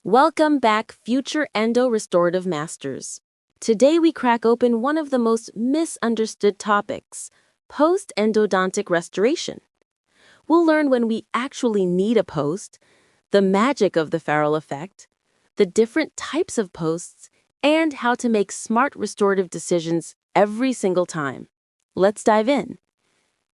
Welcome back, future endo-restorative masters. Today we crack open one of the most misunderstood topics, post-endodontic restoration. We'll learn when we actually need a post, the magic of the Ferrule Effect, the different types of posts, and how to make smart restorative decisions every single time. Let's dive in.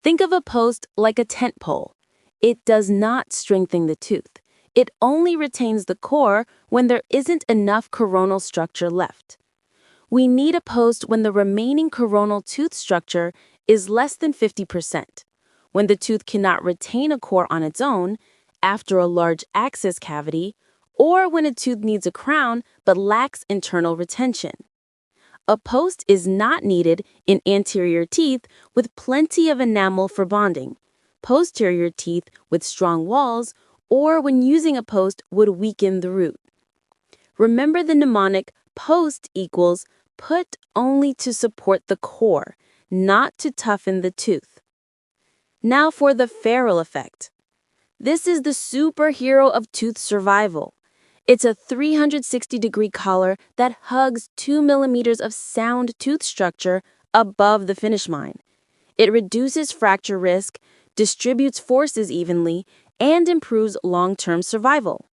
Think of a post like a tent pole. It does not strengthen the tooth. It only retains the core when there isn't enough coronal structure left. We need a post when the remaining coronal tooth structure is less than 50%, when the tooth cannot retain a core on its own after a large access cavity, or when a tooth needs a crown but lacks internal retention. A post is not needed in anterior teeth with plenty of enamel for bonding, posterior teeth with strong walls, or when using a post would weaken the root. Remember the mnemonic post equals put only to support the core, not to toughen the tooth. Now for the Ferrule Effect. This is the superhero of tooth survival. It's a 360-degree collar that hugs 2 millimeters of sound tooth structure above the finish line. It reduces fracture risk, distributes forces evenly, and improves long-term survival.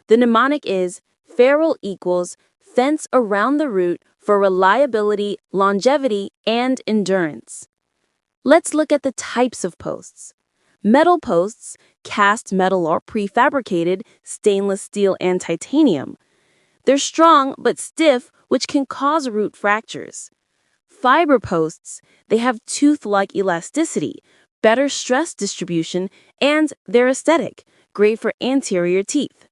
The mnemonic is Ferrule equals fence around the root for reliability, longevity, and endurance. Let's look at the types of posts. Metal posts, cast metal or prefabricated, stainless steel and titanium. They're strong but stiff, which can cause root fractures. Fiber posts, they have tooth-like elasticity, better stress distribution, and they're aesthetic, great for anterior teeth.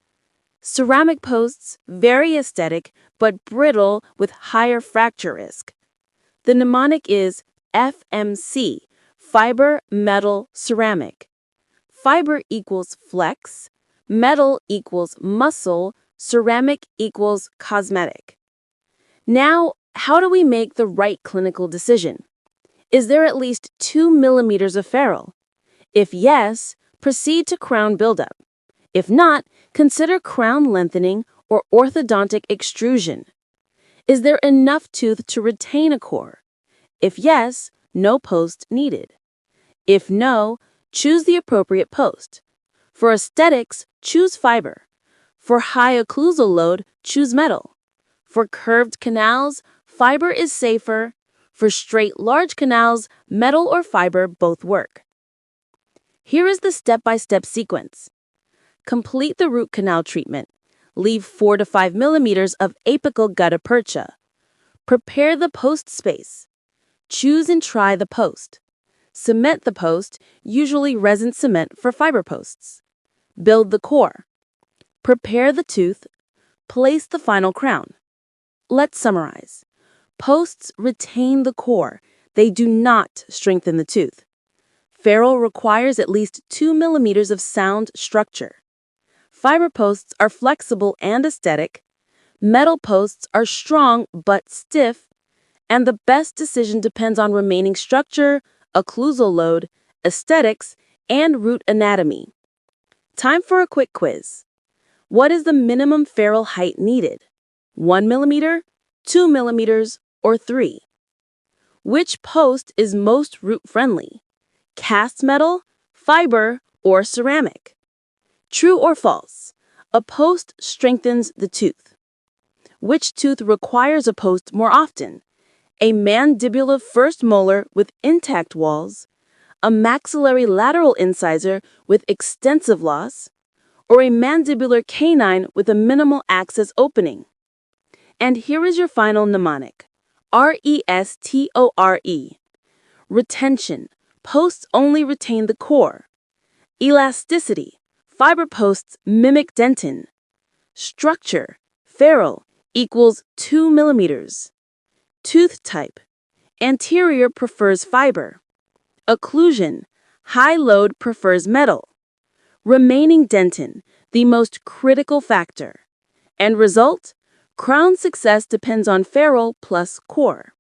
Ceramic posts, very aesthetic, but brittle with higher fracture risk. The mnemonic is FMC, fiber, metal, ceramic. Fiber equals flex, metal equals muscle, ceramic equals cosmetic. Now, how do we make the right clinical decision? Is there at least 2 millimeters of ferrule? If yes, proceed to crown buildup. If not, consider crown lengthening or orthodontic extrusion. Is there enough tooth to retain a core? If yes, no post needed. If no, choose the appropriate post. For aesthetics, choose fiber. For high occlusal load, choose metal. For curved canals, fiber is safer. For straight large canals, metal or fiber both work. Here is the step-by-step sequence. Complete the root canal treatment. Leave 4 to 5 millimeters of apical gutta percha. Prepare the post space. Choose and try the post. Cement the post, usually resin cement for fiber posts. Build the core. Prepare the tooth. Place the final crown. Let's summarize. Posts retain the core. They do not strengthen the tooth. Ferrule requires at least 2 millimeters of sound structure. Fiber posts are flexible and aesthetic. Metal posts are strong but stiff. And the best decision depends on remaining structure, occlusal load, aesthetics, and root anatomy. Time for a quick quiz. What is the minimum ferrule height needed? 1 millimeter, 2 millimeters, or 3? Which post is most root-friendly? Cast metal, fiber, or ceramic? True or false? A post strengthens the tooth. Which tooth requires a post more often? A mandibular first molar with intact walls, a maxillary lateral incisor with extensive loss, or a mandibular canine with a minimal access opening? And here is your final mnemonic. RESTORE. Retention. Posts only retain the core. Elasticity. Fiber posts mimic dentin. Structure. Ferrule equals 2 millimeters. Tooth type. Anterior prefers fiber. Occlusion. High load prefers metal. Remaining dentin, the most critical factor. End result? Crown success depends on ferrule plus core.